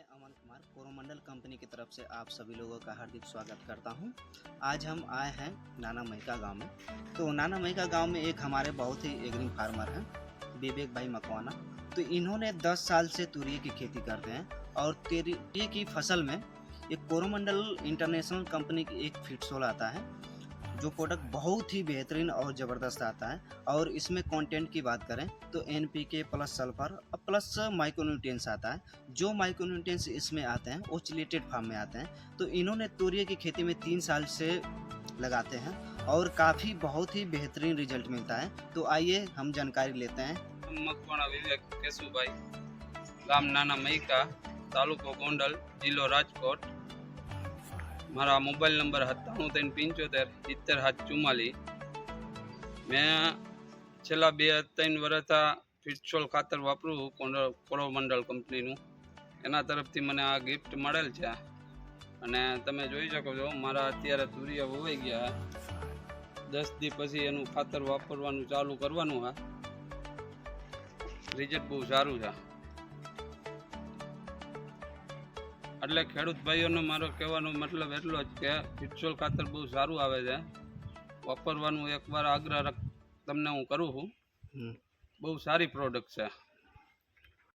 Aman Kumar Coromandel company की तरफ से आप सभी लोगों का हार्दिक स्वागत करता हूं। आज हम आए हैं नाना मैका गांव में। तो नाना मैका गांव में एक हमारे बहुत ही एग्री फार्मर हैं, विवेक भाई मकवाना। तो इन्होंने 10 साल से तुरई की खेती करते हैं और तुरई की फसल में एक कोरोमंडल इंटरनेशनल कंपनी की एक फिटसोल आता है, जो प्रोडक्ट बहुत ही बेहतरीन और ज़बरदस्त आता है। और इसमें कंटेंट की बात करें तो एनपीके प्लस सल्फर और प्लस माइक्रोन्यूट्रिएंट्स आता है। जो माइक्रोन्यूट्रिएंट्स इसमें आते हैं वो चिलेटेड फार्म में आते हैं। तो इन्होंने तोरिया की खेती में 3 साल से लगाते हैं और काफ़ी बहुत ही बेहतरीन रिजल्ट मिलता है। तो आइए हम जानकारी लेते हैं। मकवाणा विवेक केशुभाई, गाम नाना मैका, तालुको गोंडल, जिल्लो राजकोट। मारा मोबाइल नंबर 97 375 77 मैं छेल्ला 2-3 वर्षथी फिटसोल खातर वापरू कोरोमंडल कंपनीनुं। एना तरफथी मने आ गिफ्ट मळेल छे अने तमे जोई शको छो मारा अत्यारे तुरिया ववाई गया। 10 દી પછી એનું ખાતર વાપરવાનું ચાલુ કરવાનું છે। रिजल्ट बहुत सारू है। એટલે ખેડૂત ભાઈઓનો મારો કહેવાનો મતલબ એટલો જ કે ફિટસોલ ખાતર બહુ સારું આવે છે, વાપરવાનું એકવાર આગ્રહ તમને હું કરું છું। બહુ સારી પ્રોડક્ટ છે।